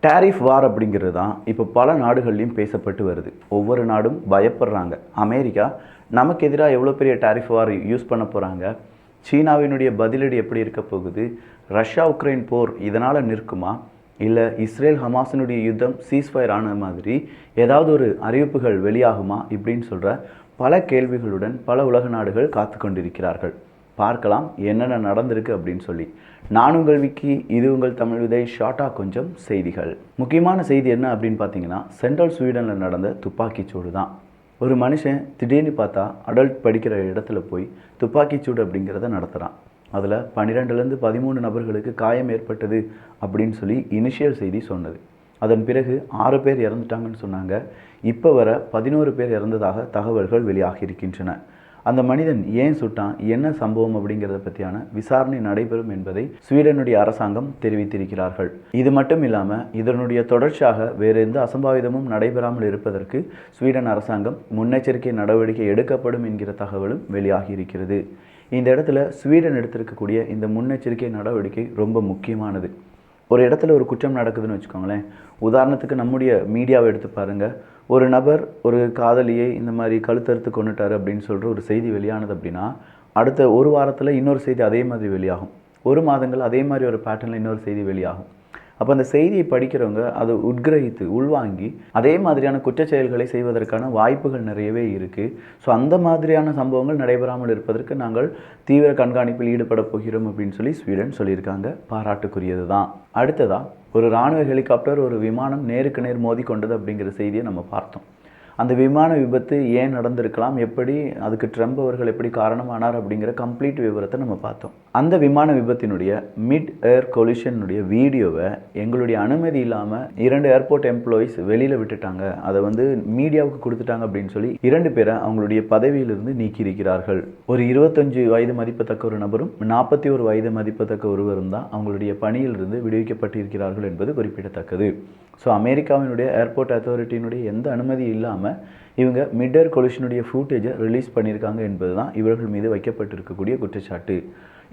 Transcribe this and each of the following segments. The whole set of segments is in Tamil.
டேரிஃப் வார் அப்படிங்கிறது தான் இப்போ பல நாடுகள்லையும் பேசப்பட்டு வருது. ஒவ்வொரு நாடும் பயப்படுறாங்க. அமெரிக்கா நமக்கு எதிராக எவ்வளோ பெரிய டேரிஃப் வார் யூஸ் பண்ண போகிறாங்க, சீனாவினுடைய பதிலடி எப்படி இருக்க போகுது, ரஷ்யா உக்ரைன் போர் இதனால் நிற்குமா, இல்லை இஸ்ரேல் ஹமாஸினுடைய யுத்தம் சீஸ்ஃபயர் ஆன மாதிரி ஏதாவது ஒரு அறிவிப்புகள் வெளியாகுமா இப்படின்னு சொல்கிற பல கேள்விகளுடன் பல உலக நாடுகள் காத்து கொண்டிருக்கிறார்கள். பார்க்கலாம் என்னென்ன நடந்திருக்கு அப்படின்னு சொல்லி. நான் உங்கள் விக்கி, இது உங்கள் தமிழ் விதை. ஷார்ட்டாக கொஞ்சம் செய்திகள். முக்கியமான செய்தி என்ன அப்படின்னு பார்த்தீங்கன்னா, சென்ட்ரல் ஸ்வீடனில் நடந்த துப்பாக்கிச்சூடு தான். ஒரு மனுஷன் திடீர்னு பார்த்தா அடல்ட் படிக்கிற இடத்துல போய் துப்பாக்கிச்சூடு அப்படிங்கிறத நடத்துகிறான். அதில் 12லேருந்து 13 நபர்களுக்கு காயம் ஏற்பட்டது அப்படின்னு சொல்லி இனிஷியல் செய்தி சொன்னது. அதன் பிறகு 6 பேர் இறந்துட்டாங்கன்னு சொன்னாங்க. இப்போ வர 11 பேர் இறந்ததாக தகவல்கள் வெளியாகி இருக்கின்றன. அந்த மனிதன் ஏன் சுட்டான், என்ன சம்பவம் அப்படிங்கிறத பற்றியான விசாரணை நடைபெறும் என்பதை ஸ்வீடனுடைய அரசாங்கம் தெரிவித்திருக்கிறார்கள். இது மட்டும் இல்லாமல் இதனுடைய தொடர்ச்சியாக வேறு எந்த அசம்பாவிதமும் நடைபெறாமல் இருப்பதற்கு ஸ்வீடன் அரசாங்கம் முன்னெச்சரிக்கை நடவடிக்கை எடுக்கப்படும் என்கிற தகவலும் வெளியாகி இருக்கிறது. இந்த இடத்துல ஸ்வீடன் எடுத்திருக்கக்கூடிய இந்த முன்னெச்சரிக்கை நடவடிக்கை ரொம்ப முக்கியமானது. ஒரு இடத்துல ஒரு குற்றம் நடக்குதுன்னு வச்சுக்கோங்களேன். உதாரணத்துக்கு நம்முடைய மீடியாவை எடுத்து பாருங்கள். ஒரு நபர் ஒரு காதலியை இந்த மாதிரி கழுத்தறுத்து கொண்டுட்டார் அப்படின்னு சொல்கிற ஒரு செய்தி வெளியானது அப்படின்னா, அடுத்த ஒரு வாரத்தில் இன்னொரு செய்தி அதே மாதிரி வெளியாகும். ஒரு மாதங்கள் அதே மாதிரி ஒரு பேட்டர்னில் இன்னொரு செய்தி வெளியாகும். அப்போ அந்த செய்தியை படிக்கிறவங்க அதை உட்கிரகித்து உள்வாங்கி அதே மாதிரியான குற்றச் செயல்களை செய்வதற்கான வாய்ப்புகள் நிறையவே இருக்குது. ஸோ அந்த மாதிரியான சம்பவங்கள் நடைபெறாமல் இருப்பதற்கு நாங்கள் தீவிர கண்காணிப்பில் ஈடுபட போகிறோம் அப்படின்னு சொல்லி ஸ்வீடன் சொல்லியிருக்காங்க. பாராட்டுக்குரியது தான். அடுத்ததாக ஒரு இராணுவ ஹெலிகாப்டர் ஒரு விமானம் நேருக்கு நேர் மோதி கொண்டது அப்படிங்கிற செய்தியை நம்ம பார்த்தோம். அந்த விமான விபத்து ஏன் நடந்திருக்கலாம், எப்படி அதுக்கு ட்ரம்ப் அவர்கள் எப்படி காரணமானார் அப்படிங்கிற கம்ப்ளீட் விவரத்தை நம்ம பார்த்தோம். அந்த விமான விபத்தினுடைய மிட் ஏர் கொலிஷனுடைய வீடியோவை எங்களுடைய அனுமதி இல்லாமல் 2 ஏர்போர்ட் எம்ப்ளாயீஸ் வெளியில் விட்டுட்டாங்க. அதை மீடியாவுக்கு கொடுத்துட்டாங்க அப்படின்னு சொல்லி 2 பேரை அவங்களுடைய பதவியிலிருந்து நீக்கியிருக்கிறார்கள். ஒரு 25 வயது மதிப்பத்தக்க ஒரு நபரும் 41 வயது மதிப்பத்தக்க ஒருவரும் தான் அவங்களுடைய பணியிலிருந்து விடுவிக்கப்பட்டிருக்கிறார்கள் என்பது குறிப்பிடத்தக்கது. ஸோ அமெரிக்காவினுடைய ஏர்போர்ட் அத்தாரிட்டியினுடைய எந்த அனுமதி இல்லாமல் இவங்க மிட் ஏர் கொலிஷனுடைய ஃபூட்டேஜை ரிலீஸ் பண்ணியிருக்காங்க என்பது தான் இவர்கள் மீது வைக்கப்பட்டிருக்கக்கூடிய குற்றச்சாட்டு.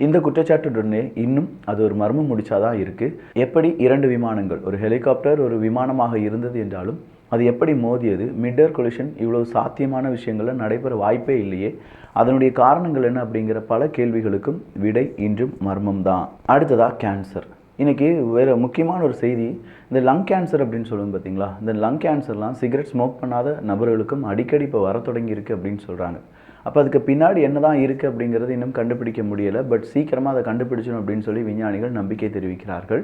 இந்த குற்றச்சாட்டுடனே இன்னும் அது ஒரு மர்மம் முடிச்சாதான் இருக்குது. எப்படி 2 விமானங்கள், ஒரு ஹெலிகாப்டர் ஒரு விமானமாக இருந்தது என்றாலும் அது எப்படி மோதியது, மிட் ஏர் கொலிஷன் இவ்வளோ சாத்தியமான விஷயங்களில் நடைபெற வாய்ப்பே இல்லையே, அதனுடைய காரணங்கள் என்ன அப்படிங்கிற பல கேள்விகளுக்கும் விடை இன்றும் மர்மம் தான். அடுத்ததாக கேன்சர். இன்றைக்கி வேறு முக்கியமான ஒரு செய்தி, இந்த லங் கேன்சர் அப்படின்னு சொல்லுவோம் பார்த்தீங்களா, இந்த லங் கேன்சர்லாம் சிகரெட் ஸ்மோக் பண்ணாத நபர்களுக்கும் அடிக்கடி இப்போ வர தொடங்கியிருக்கு அப்படின்னு சொல்கிறாங்க. அப்போ அதுக்கு பின்னாடி என்ன தான் இருக்குது அப்படிங்கிறது இன்னும் கண்டுபிடிக்க முடியலை. பட் சீக்கிரமாக அதை கண்டுபிடிச்சணும் அப்படின்னு சொல்லி விஞ்ஞானிகள் நம்பிக்கை தெரிவிக்கிறார்கள்.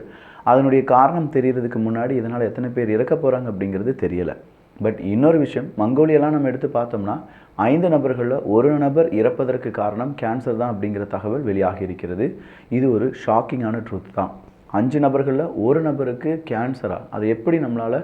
அதனுடைய காரணம் தெரியறதுக்கு முன்னாடி இதனால் எத்தனை பேர் இறக்க போகிறாங்க அப்படிங்கிறது தெரியலை. பட் இன்னொரு விஷயம், மங்கோலியெல்லாம் நம்ம எடுத்து பார்த்தோம்னா 5 நபர்களில் 1 நபர் இறப்பதற்கு காரணம் கேன்சர் தான் அப்படிங்கிற தகவல் வெளியாகி இருக்கிறது. இது ஒரு ஷாக்கிங்கான ட்ரூத் தான். 5 நபர்களில் 1 நபருக்கு கேன்சரா, அதை எப்படி நம்மளால்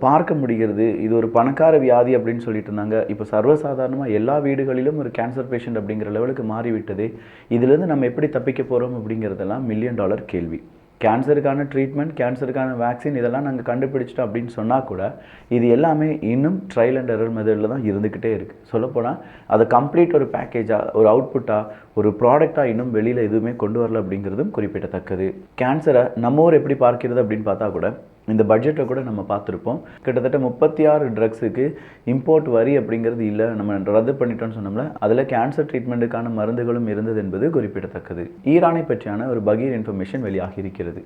பார்க்க முடிகிறது? இது ஒரு பணக்கார வியாதி அப்படின்னு சொல்லிட்டு இருந்தாங்க. இப்போ சர்வசாதாரணமாக எல்லா வீடுகளிலும் ஒரு கேன்சர் பேஷண்ட் அப்படிங்கிற லெவலுக்கு மாறிவிட்டதே. இதிலேருந்து நம்ம எப்படி தப்பிக்க போகிறோம் அப்படிங்கிறதெல்லாம் $1 மில்லியன் கேள்வி. கேன்சருக்கான ட்ரீட்மெண்ட், கேன்சருக்கான வேக்சின் இதெல்லாம் நாங்கள் கண்டுபிடிச்சிட்டோம் அப்படின்னு சொன்னால் கூட இது எல்லாமே இன்னும் ட்ரையல் அண்ட் எரர் மெத்தடில் தான் இருந்துக்கிட்டே இருக்குது. சொல்லப்போனால் அது கம்ப்ளீட் ஒரு பேக்கேஜாக, ஒரு அவுட்புட்டாக, ஒரு ப்ராடக்டாக இன்னும் வெளியில் எதுவுமே கொண்டு வரல அப்படிங்கிறதும் குறிப்பிடத்தக்கது. கேன்சரை நம்ம ஊர் எப்படி பார்க்கிறது அப்படின்னு பார்த்தா கூட இந்த பட்ஜெட்டில் கூட நம்ம பார்த்துருப்போம். கிட்டத்தட்ட 36 ட்ரக்ஸுக்கு இம்போர்ட் வரி அப்படிங்கிறது இல்லை, நம்ம ரத்து பண்ணிட்டோம்னு சொன்னோம்ல, அதில் கேன்சர் ட்ரீட்மெண்ட்டுக்கான மருந்துகளும் இருந்தது என்பது குறிப்பிடத்தக்கது. ஈரானை பற்றியான ஒரு பகீர் இன்ஃபர்மேஷன் வெளியாகி இருக்கிறது.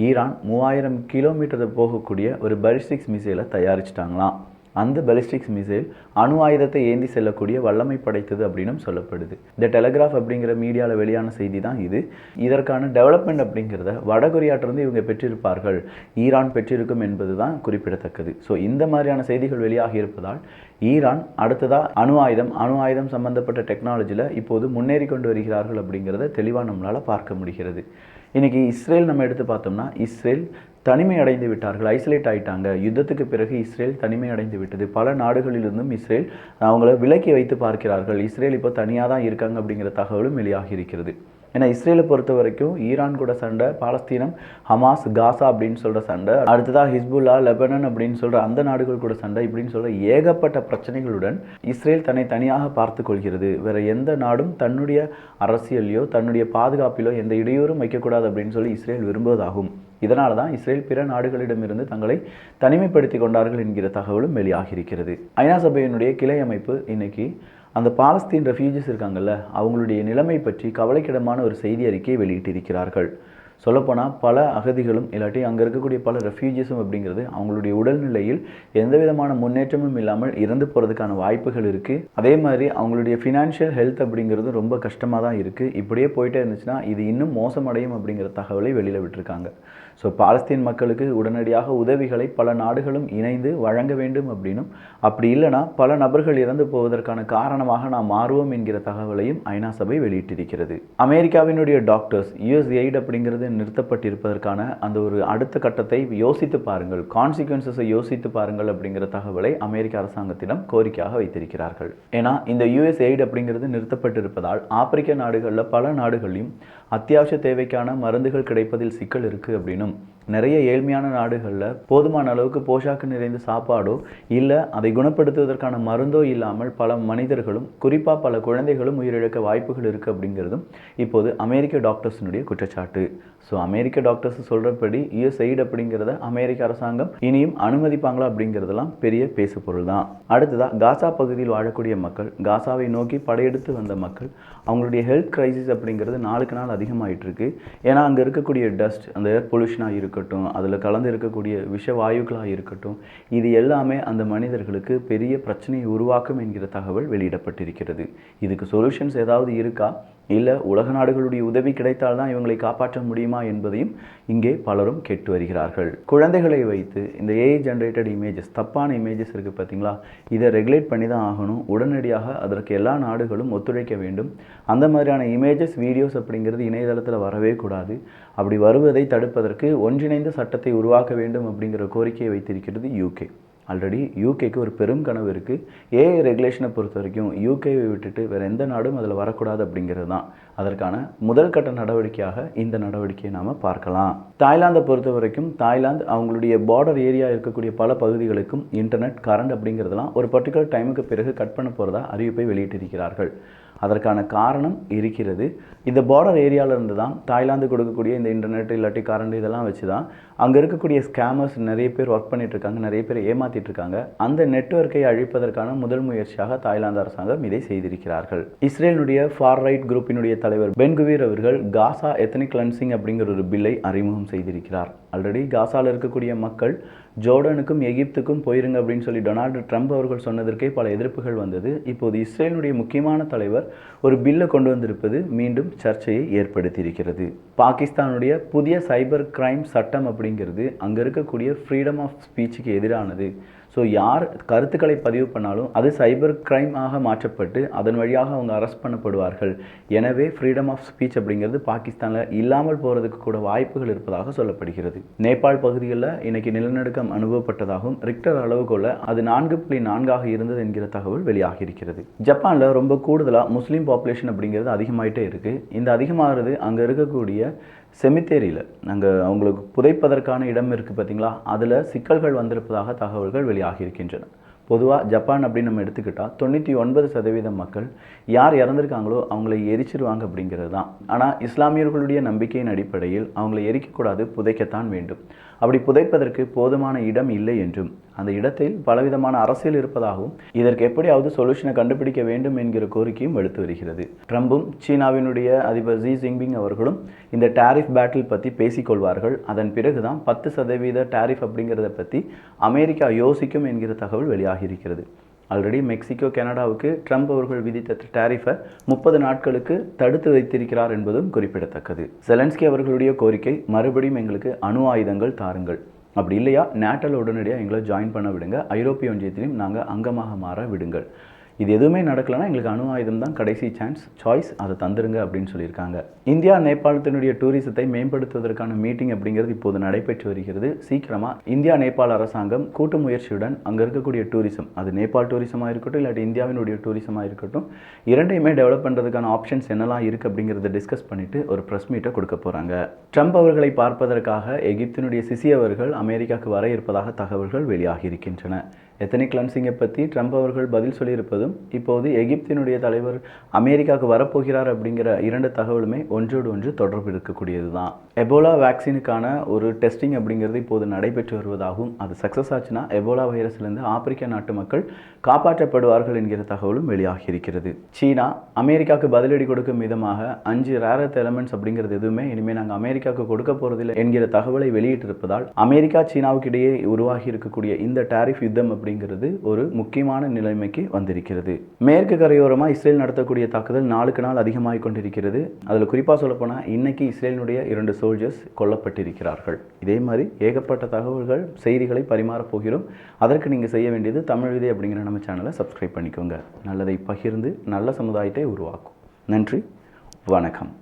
ஈரான் 3000 கிலோமீட்டர் போகக்கூடிய ஒரு பாலிஸ்டிக் மிசைலை தயாரிச்சிட்டாங்களாம். அந்த பாலிஸ்டிக்ஸ் மிசைல் அணு ஆயுதத்தை ஏந்தி செல்லக்கூடிய வல்லமை படைத்தது அப்படின்னும் சொல்லப்படுது. இந்த டெலகிராஃப் அப்படிங்கிற மீடியாவில் வெளியான செய்தி தான் இது. இதற்கான டெவலப்மெண்ட் அப்படிங்கிறத வடகொரியாட்டிலிருந்து இவங்க பெற்றிருப்பார்கள், ஈரான் பெற்றிருக்கும் என்பது தான் குறிப்பிடத்தக்கது. ஸோ இந்த மாதிரியான செய்திகள் வெளியாகி இருப்பதால் ஈரான் அடுத்ததாக அணு ஆயுதம் சம்பந்தப்பட்ட டெக்னாலஜியில் இப்போது முன்னேறி கொண்டு வருகிறார்கள் அப்படிங்கிறத தெளிவாக நம்மளால் பார்க்க முடிகிறது. இன்றைக்கி இஸ்ரேல் நம்ம எடுத்து பார்த்தோம்னா, இஸ்ரேல் தனிமை அடைந்து விட்டார்கள், ஐசோலேட் ஆகிட்டாங்க. யுத்தத்துக்கு பிறகு இஸ்ரேல் தனிமை அடைந்து விட்டது. பல நாடுகளிலிருந்தும் இஸ்ரேல் அவங்கள விலக்கி வைத்து பார்க்கிறார்கள். இஸ்ரேல் இப்போ தனியாக தான் இருக்காங்க அப்படிங்கிற தகவலும் வெளியாகி இருக்கிறது. ஏன்னா இஸ்ரேலை பொறுத்த வரைக்கும் ஈரான் கூட சண்டை, பாலஸ்தீனம், ஹமாஸ், காசா அப்படின்னு சொல்கிற சண்டை, அடுத்ததாக ஹிஸ்புல்லா, லெபனன் அப்படின்னு சொல்கிற அந்த நாடுகள் கூட சண்டை, இப்படின்னு சொல்கிற ஏகப்பட்ட பிரச்சனைகளுடன் இஸ்ரேல் தன்னை தனியாக பார்த்து கொள்கிறது. வேறு எந்த நாடும் தன்னுடைய அரசியலையோ தன்னுடைய பாதுகாப்பிலோ எந்த இடையூறும் வைக்கக்கூடாது அப்படின்னு சொல்லி இஸ்ரேல் விரும்புவதாகும். இதனால தான் இஸ்ரேல் பிற நாடுகளிடமிருந்து தங்களை தனிமைப்படுத்தி கொண்டார்கள் என்கிற தகவலும் வெளியாகியிருக்கிறது. ஐநா சபையினுடைய கிளை அமைப்பு இன்னைக்கு அந்த பாலஸ்தீன் ரெஃப்யூஜிஸ் இருக்காங்கல்ல, அவங்களுடைய நிலைமை பற்றி கவலைக்கிடமான ஒரு செய்தி அறிக்கையை வெளியிட்டிருக்கிறார்கள். சொல்லப்போனால் பல அகதிகளும் இல்லாட்டி அங்கே இருக்கக்கூடிய பல ரெஃப்யூஜிஸும் அப்படிங்கிறது அவங்களுடைய உடல்நிலையில் எந்த விதமான முன்னேற்றமும் இல்லாமல் இறந்து போகிறதுக்கான வாய்ப்புகள் இருக்குது. அதே மாதிரி அவங்களுடைய ஃபினான்ஷியல் ஹெல்த் அப்படிங்கிறது ரொம்ப கஷ்டமாக தான் இருக்குது. இப்படியே போயிட்டே இருந்துச்சுன்னா இது இன்னும் மோசமடையும் அப்படிங்கிற தகவலை வெளியில் விட்டுருக்காங்க. ஸோ பாலஸ்தீன் மக்களுக்கு உடனடியாக உதவிகளை பல நாடுகளும் இணைந்து வழங்க வேண்டும் அப்படின்னும், அப்படி இல்லைனா பல நபர்கள் இறந்து போவதற்கான காரணமாக நாம் மாறுவோம் என்கிற தகவலையும் ஐநா சபை வெளியிட்டிருக்கிறது. அமெரிக்காவினுடைய டாக்டர்ஸ் USAID அப்படிங்கிறது நிறுத்தப்பட்டிருப்பதற்கான அந்த ஒரு அடுத்த கட்டத்தை யோசித்து பாருங்கள், கான்சிக்வன்சஸை யோசித்து பாருங்கள் அப்படிங்கிற தகவலை அமெரிக்க அரசாங்கத்திடம் கோரிக்கையாக வைத்திருக்கிறார்கள். ஏன்னா இந்த USAID அப்படிங்கிறது நிறுத்தப்பட்டிருப்பதால் ஆப்பிரிக்க நாடுகளில் பல நாடுகளிலும் அத்தியாவசிய தேவைக்கான மருந்துகள் கிடைப்பதில் சிக்கல் இருக்குது அப்படின்னும், நிறைய ஏழ்மையான நாடுகளில் போதுமான அளவுக்கு போஷாக்கு நிறைந்த சாப்பாடோ இல்லை அதை குணப்படுத்துவதற்கான மருந்தோ இல்லாமல் பல மனிதர்களும் குறிப்பாக பல குழந்தைகளும் உயிரிழக்க வாய்ப்புகள் இருக்குது அப்படிங்கிறதும் இப்போது அமெரிக்க டாக்டர்ஸினுடைய குற்றச்சாட்டு. ஸோ அமெரிக்க டாக்டர்ஸ் சொல்கிறபடி USAID அப்படிங்கிறத அமெரிக்க அரசாங்கம் இனியும் அனுமதிப்பாங்களா அப்படிங்கிறதெல்லாம் பெரிய பேசு பொருள் தான். அடுத்ததாக காசா பகுதியில் வாழக்கூடிய மக்கள், காசாவை நோக்கி படையெடுத்து வந்த மக்கள், அவங்களுடைய ஹெல்த் கிரைசிஸ் அப்படிங்கிறது நாளுக்கு நாள் அதிகமாகிட்டு இருக்கு. ஏன்னா அங்கே இருக்கக்கூடிய டஸ்ட், அந்த ஏர் பொல்யூஷனாக இருக்கட்டும், அதில் கலந்து இருக்கக்கூடிய விஷவாயுக்களாக இருக்கட்டும், இது எல்லாமே அந்த மனிதர்களுக்கு பெரிய பிரச்சனையை உருவாக்கும் என்கிற தகவல் வெளியிடப்பட்டிருக்கிறது. இதுக்கு சொல்யூஷன்ஸ் ஏதாவது இருக்கா, இல்லை உலக நாடுகளுடைய உதவி கிடைத்தால்தான் இவங்களை காப்பாற்ற முடியுமா என்பதையும் இங்கே பலரும் கேட்டு வருகிறார்கள். குழந்தைகளை வைத்து இந்த AI ஜென்ரேட்டட் இமேஜஸ், தப்பான இமேஜஸ் இருக்குது பார்த்தீங்களா, இதை ரெகுலேட் பண்ணி தான் ஆகணும். உடனடியாக அதற்கு எல்லா நாடுகளும் ஒத்துழைக்க வேண்டும். அந்த மாதிரியான இமேஜஸ், வீடியோஸ் அப்படிங்கிறது இணையதளத்தில் வரவே கூடாது. அப்படி வருவதை தடுப்பதற்கு ஒன்றிணைந்த சட்டத்தை உருவாக்க வேண்டும் அப்படிங்கிற கோரிக்கையை வைத்திருக்கிறது UK. ஆல்ரெடி UKக்கு ஒரு பெரும் கனவு இருக்குது. AI ரெகுலேஷனை பொறுத்த வரைக்கும் UKவை விட்டுட்டு வேறு எந்த நாடும் அதில் வரக்கூடாது அப்படிங்கிறது தான். அதற்கான முதல் கட்ட நடவடிக்கையாக இந்த நடவடிக்கையை நாம் பார்க்கலாம். தாய்லாந்தை பொறுத்த வரைக்கும் தாய்லாந்து அவங்களுடைய பார்டர் ஏரியா இருக்கக்கூடிய பல பகுதிகளுக்கும் இன்டர்நெட், கரண்ட் அப்படிங்கிறதுலாம் ஒரு பர்டிகுலர் டைமுக்கு பிறகு கட் பண்ண போகிறதா அறிவிப்பை வெளியிட்டிருக்கிறார்கள். அதற்கான காரணம் இருக்கிறது. இந்த பார்டர் ஏரியாவிலிருந்து தான் தாய்லாந்து கொடுக்கக்கூடிய இந்த இன்டர்நெட் இல்லாட்டி கரண்ட் இதெல்லாம் வச்சு தான் அங்கே இருக்கக்கூடிய ஸ்கேமர்ஸ் நிறைய பேர் ஒர்க் பண்ணிகிட்ருக்காங்க, நிறைய பேர் ஏமாற்றிட்டு இருக்காங்க. அந்த நெட்வொர்க்கை அழிப்பதற்கான முதல் முயற்சியாக தாய்லாந்து அரசாங்கம் இதை செய்திருக்கிறார்கள். இஸ்ரேலுடைய ஃபார் ரைட் குரூப்பினுடைய தலைவர் பென் குவீர் அவர்கள் காசா எத்தனிக் கிளென்சிங் அப்படிங்கிற ஒரு பில்லை அறிமுகம் செய்திருக்கிறார். ஆல்ரெடி காசாவில் இருக்கக்கூடிய மக்கள் ஜோர்டானுக்கும் எகிப்துக்கும் போயிருங்க அப்படின்னு சொல்லி டொனால்டு ட்ரம்ப் அவர்கள் சொன்னதற்கே பல எதிர்ப்புகள் வந்தது. இப்போது இஸ்ரேலுடைய முக்கியமான தலைவர் ஒரு பில்லை கொண்டு வந்திருப்பது மீண்டும் சர்ச்சையை ஏற்படுத்தியிருக்கிறது. பாகிஸ்தானுடைய புதிய சைபர் கிரைம் சட்டம் அப்படிங்கிறது அங்கே இருக்கக்கூடிய ஃப்ரீடம் ஆஃப் ஸ்பீச்சுக்கு எதிரானது. ஸோ யார் கருத்துக்களை பதிவு பண்ணாலும் அது சைபர் கிரைம் ஆக மாற்றப்பட்டு அதன் வழியாக அவங்க அரெஸ்ட் பண்ணப்படுவார்கள். எனவே ஃப்ரீடம் ஆஃப் ஸ்பீச் அப்படிங்கிறது பாகிஸ்தானில் இல்லாமல் போகிறதுக்கு கூட வாய்ப்புகள் இருப்பதாக சொல்லப்படுகிறது. நேபாள் பகுதிகளில் இன்னைக்கு நிலநடுக்கம் அனுபவப்பட்டதாகவும் ரிக்டர் அளவுகோல அது 4.4 இருந்தது என்கிற தகவல் வெளியாகி இருக்கிறது. ஜப்பானில் ரொம்ப கூடுதலாக முஸ்லீம் பாப்புலேஷன் அப்படிங்கிறது அதிகமாகிட்டே இருக்குது. இந்த அதிகமாகிறது அங்கே இருக்கக்கூடிய செமித்தேரியில் அங்கே அவங்களுக்கு புதைப்பதற்கான இடம் இருக்குது பார்த்தீங்களா, அதில் சிக்கல்கள் வந்திருப்பதாக தகவல்கள் வெளியாகியிருக்கின்றன. பொதுவாக ஜப்பான் அப்படின்னு நம்ம எடுத்துக்கிட்டால் 99% மக்கள் யார் இறந்துருக்காங்களோ அவங்கள எரிச்சிருவாங்க அப்படிங்கிறது தான். ஆனால் இஸ்லாமியர்களுடைய நம்பிக்கையின் அடிப்படையில் அவங்கள எரிக்கக்கூடாது, புதைக்கத்தான் வேண்டும். அப்படி புதைப்பதற்கு போதுமான இடம் இல்லை என்றும் அந்த இடத்தில் பலவிதமான அரசியல் இருப்பதாகவும் இதற்கு எப்படியாவது சொல்யூஷனை கண்டுபிடிக்க வேண்டும் என்கிற கோரிக்கையும் வலுத்து வருகிறது. ட்ரம்பும் சீனாவினுடைய அதிபர் ஜி ஜின்பிங் அவர்களும் இந்த டாரிஃப் பேட்டில் பற்றி பேசிக்கொள்வார்கள். அதன் பிறகுதான் 10% டாரிஃப் அப்படிங்கிறத பற்றி அமெரிக்கா யோசிக்கும் என்கிற தகவல் வெளியாகி இருக்கிறது. ஆல்ரெடி மெக்சிகோ, கனடாவுக்கு ட்ரம்ப் அவர்கள் விதித்த டாரிஃபை 30 நாட்களுக்கு தடுத்து வைத்திருக்கிறார் என்பதும் குறிப்பிடத்தக்கது. செலன்ஸ்கி அவர்களுடைய கோரிக்கை மறுபடியும் எங்களுக்கு அணு ஆயுதங்கள் தாருங்கள், அப்படி இல்லையா நேட்டோவில் உடனடியாக எங்களை ஜாயின் பண்ண விடுங்க, ஐரோப்பிய ஒன்றியத்திலையும் நாங்கள் அங்கமாக மாற விடுங்கள். இது எதுவுமே நடக்கலைன்னா எங்களுக்கு அணு ஆயுதம் தான் கடைசி சாய்ஸ், அதை தந்துருங்க அப்படின்னு சொல்லியிருக்காங்க. இந்தியா நேபாளத்தினுடைய டூரிசத்தை மேம்படுத்துவதற்கான மீட்டிங் அப்படிங்கிறது இப்போது நடைபெற்று வருகிறது. சீக்கிரமாக இந்தியா நேபாள் அரசாங்கம் கூட்டு முயற்சியுடன் அங்கே இருக்கக்கூடிய டூரிசம், அது நேபாள் டூரிசமாக இருக்கட்டும் இல்லாட்டி இந்தியாவினுடைய டூரிசமாக இருக்கட்டும், இரண்டையுமே டெவலப் பண்ணுறதுக்கான ஆப்ஷன்ஸ் என்னெல்லாம் இருக்குது அப்படிங்கிறத டிஸ்கஸ் பண்ணிவிட்டு ஒரு ப்ரெஸ் மீட்டை கொடுக்க போகிறாங்க. ட்ரம்ப் அவர்களை பார்ப்பதற்காக எகிப்தினுடைய சிசி அவர்கள் அமெரிக்காவுக்கு வர இருப்பதாக தகவல்கள் வெளியாகி இருக்கின்றன. எத்தனிக் கிளன்சிங்கை பற்றி ட்ரம்ப் அவர்கள் பதில் சொல்லியிருப்பதும் இப்போது எகிப்தினுடைய தலைவர் அமெரிக்காவுக்கு வரப்போகிறார் அப்படிங்கிற 2 தகவலுமே ஒன்றோடு ஒன்று தொடர்பு இருக்கக்கூடியது தான். எபோலா வேக்சினுக்கான ஒரு டெஸ்டிங் அப்படிங்கிறது இப்போது நடைபெற்று வருவதாகவும் அது சக்ஸஸ் ஆச்சுன்னா எபோலா வைரஸ்லேருந்து ஆப்பிரிக்க நாட்டு மக்கள் காப்பாற்றப்படுவார்கள் என்கிற தகவலும் வெளியாகி இருக்கிறது. சீனா அமெரிக்காவுக்கு பதிலடி கொடுக்கும் விதமாக 5 ரேர் எர்த் எலமெண்ட்ஸ் அப்படிங்கிறது எதுவுமே இனிமேல் நாங்கள் அமெரிக்காவுக்கு கொடுக்க போகிறதில்லை என்கிற தகவலை வெளியிட்டிருப்பதால் அமெரிக்கா சீனாவுக்கு இடையே உருவாகி இருக்கக்கூடிய இந்த டாரிஃப் யுத்தம் அப்படிங்கிறது ஒரு முக்கியமான நிலைமைக்கு வந்திருக்கிறது. மேற்கு கரையோரமாக இஸ்ரேல் நடத்தக்கூடிய தாக்குதல் நாளுக்கு நாள் அதிகமாகிக் கொண்டிருக்கிறது. அதில் குறிப்பாக சொல்லப்போனால் இன்னைக்கு இஸ்ரேலினுடைய 2 சோல்ஜர்ஸ் கொல்லப்பட்டிருக்கிறார்கள். இதே மாதிரி ஏகப்பட்ட தகவல்கள் செய்திகளை பரிமாறப் போகிறோம். அதற்கு நீங்கள் செய்ய வேண்டியது தமிழ் விதை அப்படிங்கிற நம்ம சேனலை சப்ஸ்கிரைப் பண்ணிக்கோங்க. நல்லதை பகிர்ந்து நல்ல சமுதாயத்தை உருவாக்கும். நன்றி, வணக்கம்.